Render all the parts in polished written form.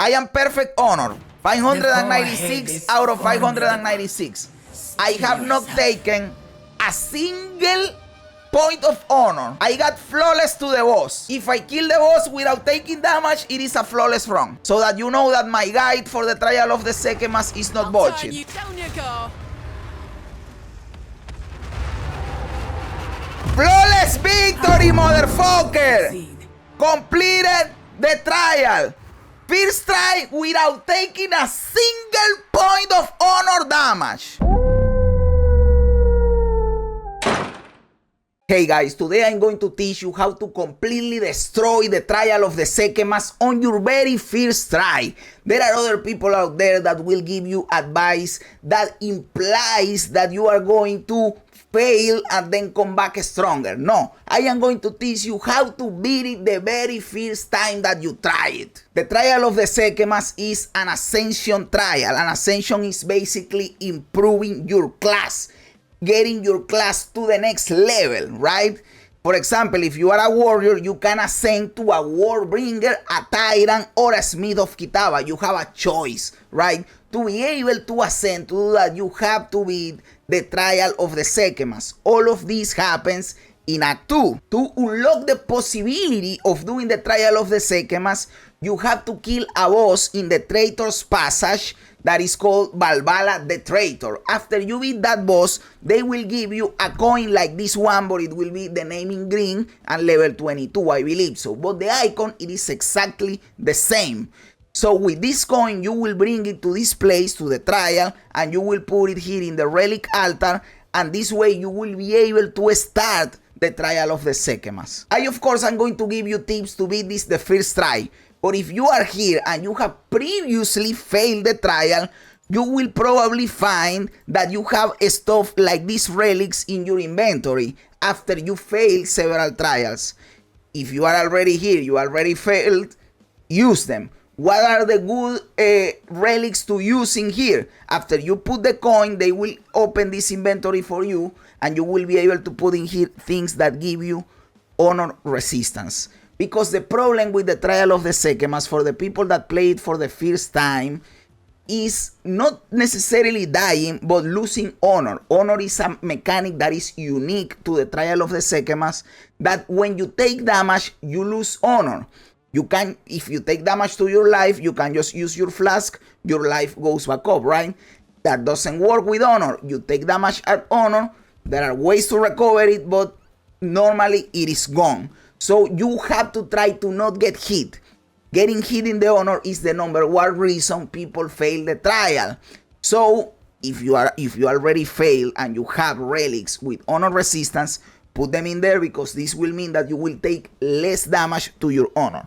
I am perfect honor. 596 out of 596. I have not taken a single point of honor. I got flawless to the boss. If I kill the boss without taking damage, it is a flawless run. So that you know that my guide for the trial of the Sekhemas is not bullshit. Flawless victory, motherfucker! Completed the trial. First try without taking a single point of honor damage. Hey guys, today I'm going to teach you how to completely destroy the trial of the Sekhemas on your very first try. There are other people out there that will give you advice that implies that you are going to fail and then come back stronger. No, I am going to teach you how to beat it the very first time that you try it. The trial of the Sekhemas is an Ascension trial. An Ascension is basically improving your class, getting your class to the next level, right? For example, if you are a warrior, you can ascend to a warbringer, a tyrant, or a smith of Kitava. You have a choice, right? To be able to ascend, to do that, you have to beat the trial of the Sekhemas. All of this happens in Act 2. To unlock the possibility of doing the trial of the Sekhemas, you have to kill a boss in the Traitor's Passage that is called Valhalla the Traitor. After you beat that boss, they will give you a coin like this one, but it will be the name in green and level 22, I believe so. But the icon, it is exactly the same. So with this coin, you will bring it to this place, to the trial, and you will put it here in the relic altar, and this way you will be able to start the trial of the Sekhemas. I, of course, am going to give you tips to beat this the first try. But if you are here and you have previously failed the trial, you will probably find that you have stuff like these relics in your inventory after you fail several trials. If you are already here, you already failed, use them. What are the good relics to use in here? After you put the coin, they will open this inventory for you, and you will be able to put in here things that give you honor resistance. Because the problem with the trial of the Sekhemas for the people that play it for the first time is not necessarily dying, but losing honor. Honor is a mechanic that is unique to the trial of the Sekhemas, that when you take damage, you lose honor. You can, if you take damage to your life, you can just use your flask, your life goes back up, right? That doesn't work with honor. You take damage at honor, there are ways to recover it, but normally it is gone. So you have to try to not get hit. Getting hit in the honor is the #1 reason people fail the trial. So if you already failed and you have relics with honor resistance, put them in there, because this will mean that you will take less damage to your honor.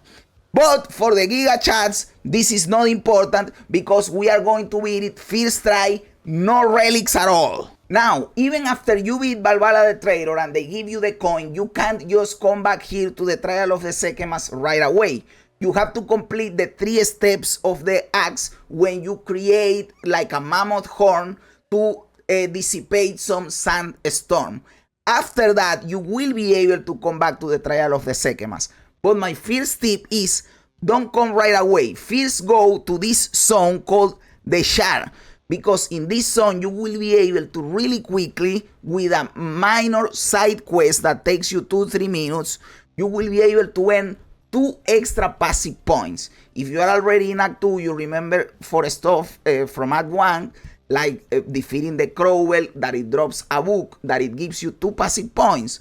But for the Giga Chats, this is not important, because we are going to beat it first try, no relics at all. Now, even after you beat Valhalla the Traitor and they give you the coin, you can't just come back here to the trial of the Sekhemas right away. You have to complete the 3 steps of the axe when you create like a mammoth horn to dissipate some sandstorm. After that, you will be able to come back to the trial of the Sekhemas. But my first tip is, don't come right away. First go to this zone called the Shard, because in this zone you will be able to really quickly, with a minor side quest that takes you 2-3 minutes, you will be able to earn 2 extra passive points. If you are already in Act 2, you remember for stuff from Act 1, like defeating the Crowell, that it drops a book, that it gives you 2 passive points.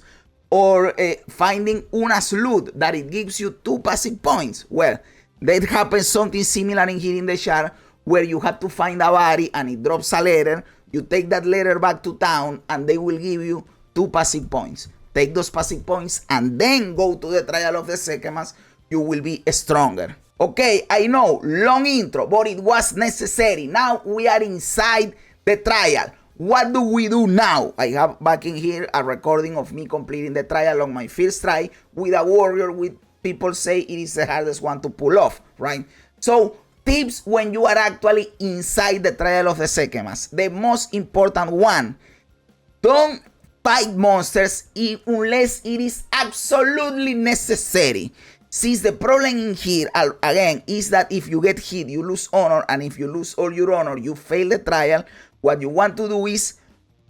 Or finding Una's loot, that it gives you 2 passive points. Well, that happens something similar in here in the Shard, where you have to find a body and it drops a letter. You take that letter back to town and they will give you 2 passive points. Take those passive points and then go to the trial of the Sekhemas. You will be stronger. Okay, I know, long intro, but it was necessary. Now we are inside the trial. What do we do now? I have back in here a recording of me completing the trial on my first try with a warrior, with people say it is the hardest one to pull off, right? So, tips when you are actually inside the trial of the Sekhemas. The most important one, don't fight monsters unless it is absolutely necessary. Since the problem in here, again, is that if you get hit, you lose honor, and if you lose all your honor, you fail the trial. What you want to do is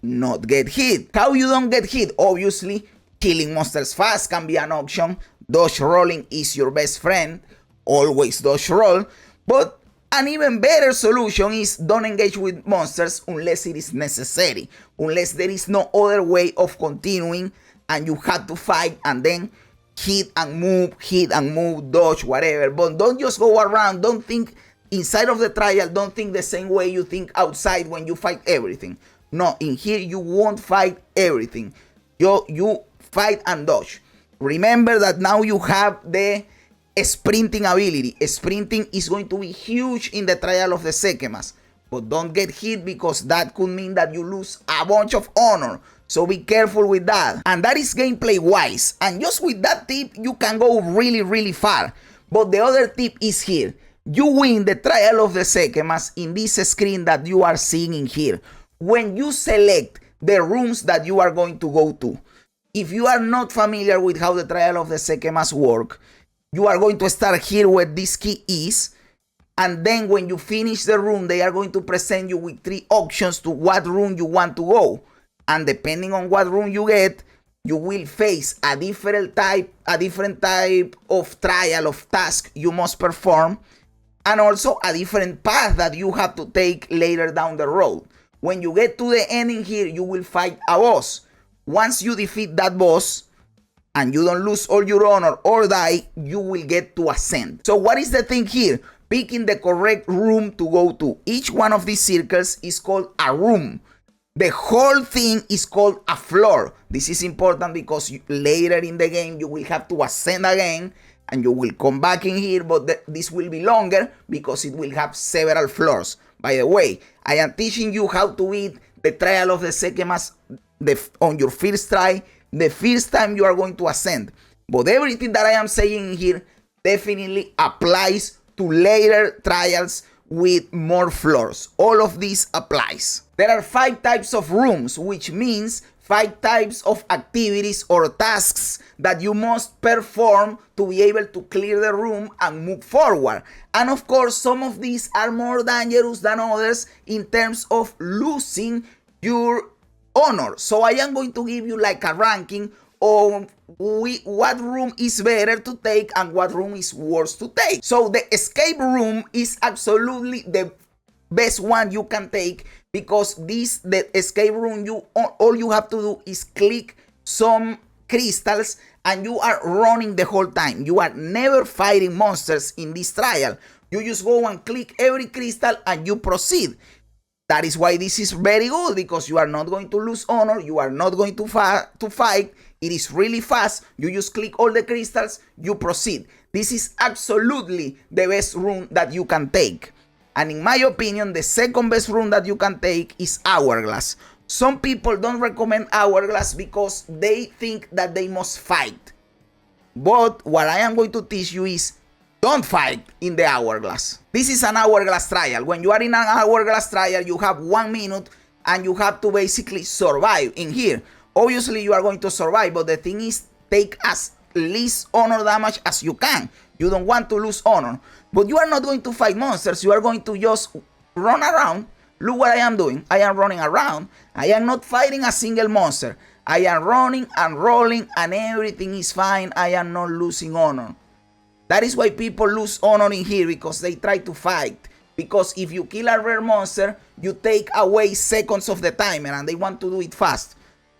not get hit. How you don't get hit? Obviously, killing monsters fast can be an option. Dodge rolling is your best friend. Always dodge roll. But an even better solution is don't engage with monsters unless it is necessary. Unless there is no other way of continuing and you have to fight and then hit and move, dodge, whatever. But don't just go around. Don't think inside of the trial. Don't think the same way you think outside when you fight everything. No, in here you won't fight everything. You fight and dodge. Remember that now you have the sprinting ability. Sprinting is going to be huge in the trial of the Sekhemas. But don't get hit because that could mean that you lose a bunch of honor. So be careful with that. And that is gameplay wise. And just with that tip, you can go really, really far. But the other tip is here. You win the trial of the Sekhemas in this screen that you are seeing in here. When you select the rooms that you are going to go to. If you are not familiar with how the trial of the Sekhemas work, you are going to start here where this key is. And then when you finish the room, they are going to present you with 3 options to what room you want to go. And depending on what room you get, you will face a different type of trial of task you must perform. And also a different path that you have to take later down the road. When you get to the ending here, you will fight a boss. Once you defeat that boss, and you don't lose all your honor or die, you will get to ascend. So what is the thing here? Picking the correct room to go to. Each one of these circles is called a room. The whole thing is called a floor. This is important because later in the game you will have to ascend again and you will come back in here, but this will be longer because it will have several floors. By the way, I am teaching you how to beat the trial of the Sekhemas on your first try, the first time you are going to ascend. But everything that I am saying here definitely applies to later trials with more floors. All of this applies. There are 5 types of rooms, which means 5 types of activities or tasks that you must perform to be able to clear the room and move forward. And of course, some of these are more dangerous than others in terms of losing your honor. So I am going to give you like a ranking of what room is better to take and what room is worse to take. So the escape room is absolutely the best one you can take because the escape room, all you have to do is click some crystals and you are running the whole time. You are never fighting monsters in this trial. You just go and click every crystal and you proceed. That is why this is very good, because you are not going to lose honor, you are not going to fight. It is really fast. You just click all the crystals, you proceed. This is absolutely the best room that you can take. And in my opinion, the second best room that you can take is Hourglass. Some people don't recommend Hourglass because they think that they must fight. But what I am going to teach you is don't fight in the Hourglass. This is an Hourglass trial. When you are in an Hourglass trial, you have 1 minute and you have to basically survive in here. Obviously, you are going to survive, but the thing is, take as least honor damage as you can. You don't want to lose honor. But you are not going to fight monsters. You are going to just run around. Look what I am doing. I am running around. I am not fighting a single monster. I am running and rolling and everything is fine. I am not losing honor. That is why people lose honor in here, because they try to fight. Because if you kill a rare monster, you take away seconds of the timer and they want to do it fast.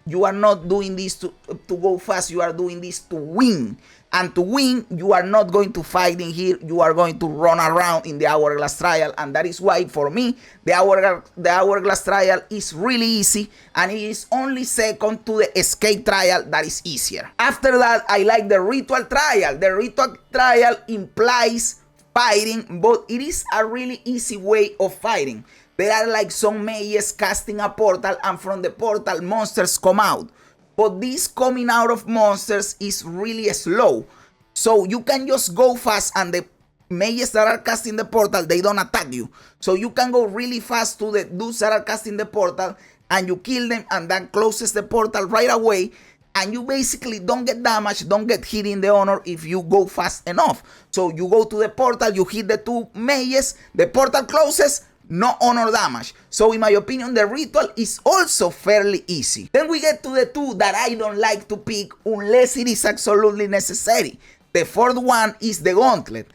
You are not doing this to go fast, you are doing this to win. And to win, you are not going to fight in here, you are going to run around in the Hourglass trial. And that is why, for me, the Hourglass trial is really easy. And it is only second to the escape trial that is easier. After that, I like the ritual trial. The ritual trial implies fighting, but it is a really easy way of fighting. There are like some mages casting a portal, and from the portal monsters come out. But this coming out of monsters is really slow. So you can just go fast, and the mages that are casting the portal, they don't attack you. So you can go really fast to the dudes that are casting the portal and you kill them, and that closes the portal right away. and you basically don't get damage, don't get hit in the honor if you go fast enough. So you go to the portal, you hit the 2 mages, the portal closes, no honor damage. So in my opinion, the ritual is also fairly easy. Then we get to the 2 that I don't like to pick unless it is absolutely necessary. The 4th one is the Gauntlet.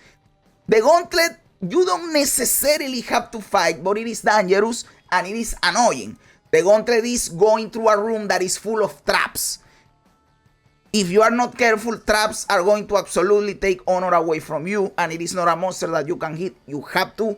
The Gauntlet, you don't necessarily have to fight, but it is dangerous and it is annoying. The Gauntlet is going through a room that is full of traps. If you are not careful, traps are going to absolutely take honor away from you, and it is not a monster that you can hit. You have to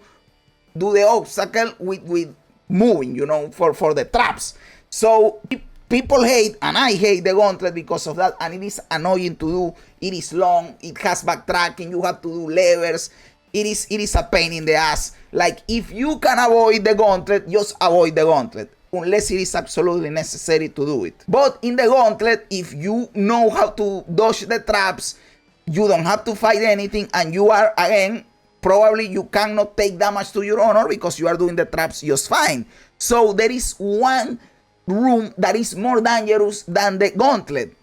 do the obstacle with moving, you know, for the traps. So people hate, and I hate the Gauntlet because of that, and it is annoying to do. It is long, it has backtracking, you have to do levers. It is a pain in the ass. Like, if you can avoid the Gauntlet, just avoid the Gauntlet, unless it is absolutely necessary to do it. But in the Gauntlet, if you know how to dodge the traps, you don't have to fight anything, and you are, again, probably you cannot take damage to your honor because you are doing the traps just fine. So there is one room that is more dangerous than the Gauntlet,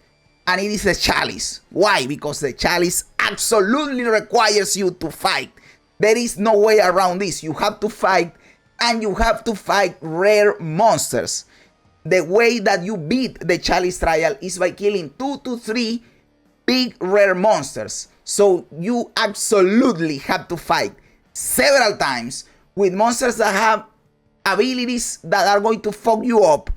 and it is the Chalice. Why? Because the Chalice absolutely requires you to fight. There is no way around this. You have to fight, and you have to fight rare monsters. The way that you beat the Chalice Trial is by killing 2 to 3 big rare monsters. So you absolutely have to fight several times with monsters that have abilities that are going to fuck you up.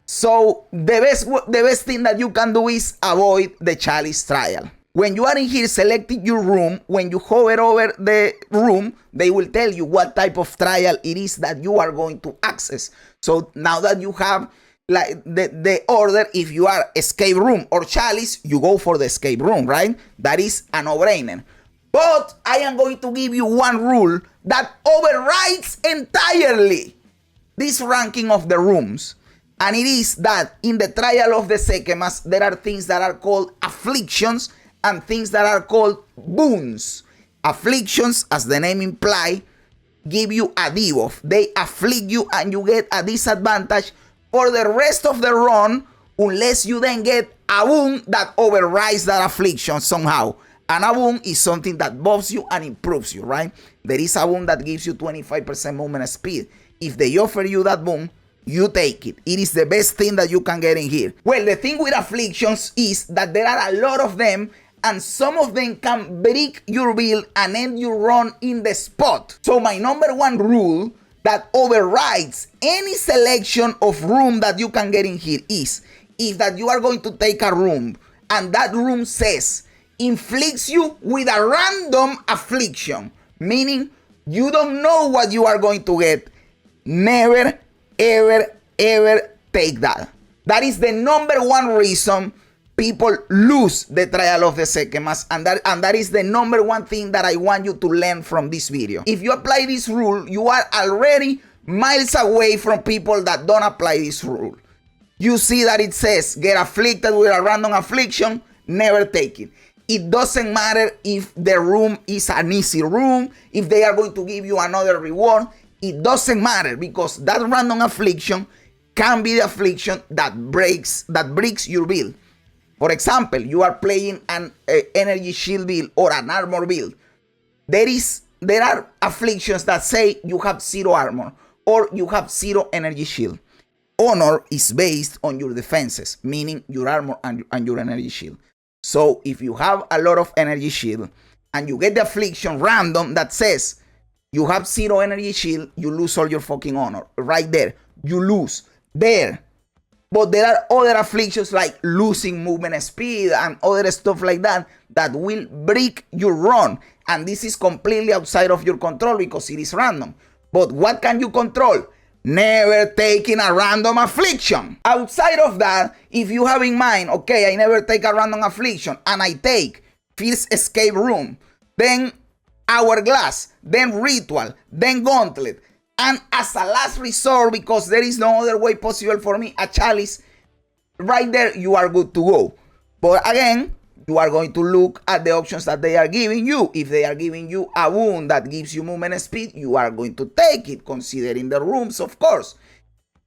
So the best thing that you can do is avoid the Chalice Trial. When you are in here selecting your room, when you hover over the room, they will tell you what type of trial it is that you are going to access. So now that you have like the order, if you are escape room or Chalice, you go for the escape room, right? That is a no-brainer. But I am going to give you one rule that overrides entirely this ranking of the rooms. And it is that in the trial of the Sekhemas, there are things that are called afflictions and things that are called boons. Afflictions, as the name implies, give you a debuff. They afflict you and you get a disadvantage for the rest of the run, unless you then get a boon that overrides that affliction somehow. And a boon is something that buffs you and improves you, right? There is a boon that gives you 25% movement speed. If they offer you that boon, you take it. It is the best thing that you can get in here. Well, the thing with afflictions is that there are a lot of them, and some of them can break your build and end your run in the spot. So my number one rule that overrides any selection of room that you can get in here is if that you are going to take a room and that room says inflicts you with a random affliction, meaning you don't know what you are going to get, never ever take that. That is the number one reason people lose the trial of the Sekhemas, and that is the number one thing that I want you to learn from this video. If you apply this rule, you are already miles away from people that don't apply this rule. You see that it says get afflicted with a random affliction, never take it. It doesn't matter if the room is an easy room, if they are going to give you another reward. It doesn't matter, because that random affliction can be the affliction that breaks your build. For example, you are playing an energy shield build or an armor build. There are afflictions that say you have 0 armor or you have 0 energy shield. Honor is based on your defenses, meaning your armor and your energy shield. So if you have a lot of energy shield and you get the affliction random that says you have 0 energy shield, you lose all your fucking honor. Right there. You lose. There. But there are other afflictions like losing movement speed and other stuff like that that will break your run. And this is completely outside of your control because it is random. But what can you control? Never taking a random affliction. Outside of that, if you have in mind, okay, I never take a random affliction and I take first escape room, then hourglass, then ritual, then gauntlet, and as a last resort, because there is no other way possible for me, a chalice, right there you are good to go. But again, you are going to look at the options that they are giving you. If they are giving you a wound that gives you movement speed, you are going to take it, considering the rooms, of course.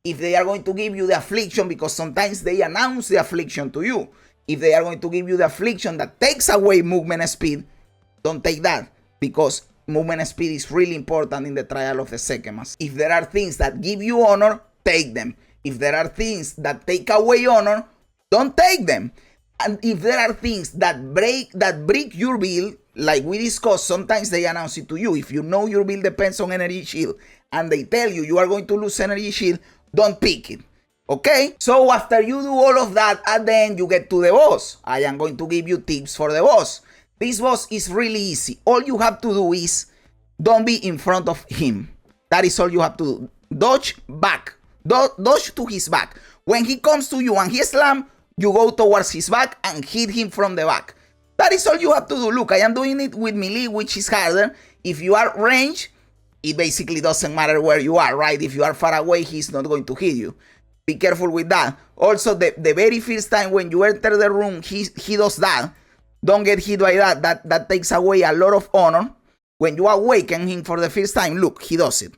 if they are going to give you the affliction, because sometimes they announce the affliction to you. If they are going to give you the affliction that takes away movement speed, don't take that, because movement speed is really important in the trial of the Sekhemas. If there are things that give you honor, take them. If there are things that take away honor, don't take them. And if there are things that break your build, like we discussed, sometimes they announce it to you. If you know your build depends on energy shield and they tell you you are going to lose energy shield, don't pick it. Okay? So after you do all of that, at the end you get to the boss. I am going to give you tips for the boss. This boss is really easy. All you have to do is don't be in front of him. That is all you have to do. Dodge back. Dodge to his back. When he comes to you and he slams, you go towards his back and hit him from the back. That is all you have to do. Look, I am doing it with melee, which is harder. If you are range, it basically doesn't matter where you are, right? If you are far away, he's not going to hit you. Be careful with that. Also, the very first time when you enter the room, he does that. Don't get hit by that. That takes away a lot of honor. When you awaken him for the first time, look, he does it.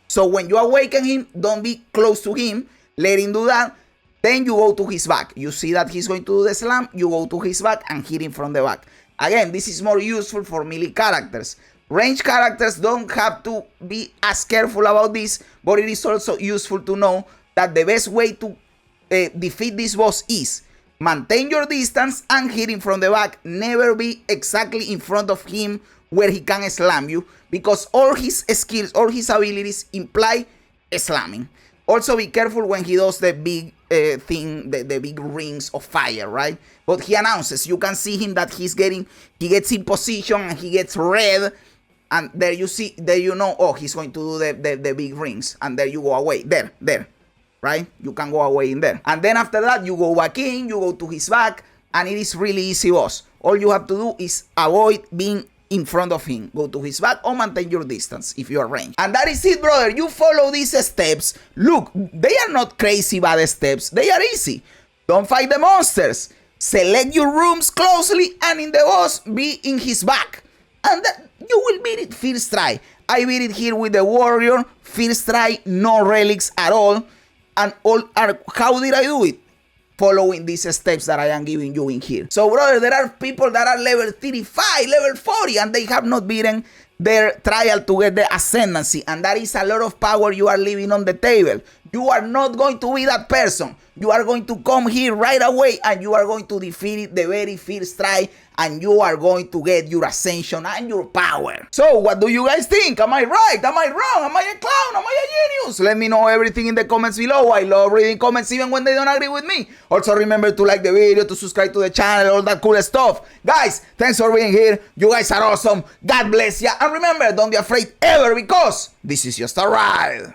So when you awaken him, don't be close to him. Let him do that. Then you go to his back. You see that he's going to do the slam. You go to his back and hit him from the back. Again, this is more useful for melee characters. Range characters don't have to be as careful about this, but it is also useful to know that the best way to defeat this boss is maintain your distance and hit him from the back. Never be exactly in front of him where he can slam you, because all his skills, all his abilities imply slamming. Also be careful when he does the big thing, the big rings of fire, right? But he announces, you can see him that he gets in position and he gets red, and there you see, there you know, oh, he's going to do the big rings, and there you go away, there, right? You can go away in there. And then after that, you go back in, you go to his back, and it is really easy, boss. All you have to do is avoid being in front of him. Go to his back or maintain your distance if you are ranged. And that is it, brother. You follow these steps. Look, they are not crazy bad steps. They are easy. Don't fight the monsters. Select your rooms closely, and in the boss, be in his back. And you will beat it first try. I beat it here with the warrior. First try, no relics at all. And how did I do it? Following these steps that I am giving you in here. So, brother, there are people that are level 35, level 40, and they have not beaten their trial to get the ascendancy. And that is a lot of power you are leaving on the table. You are not going to be that person. You are going to come here right away and you are going to defeat it the very first try, and you are going to get your ascension and your power. So what do you guys think? Am I right? Am I wrong? Am I a clown? Am I a genius? Let me know everything in the comments below. I love reading comments even when they don't agree with me. Also remember to like the video, to subscribe to the channel, all that cool stuff. Guys, thanks for being here. You guys are awesome. God bless ya. And remember, don't be afraid ever, because this is just a ride.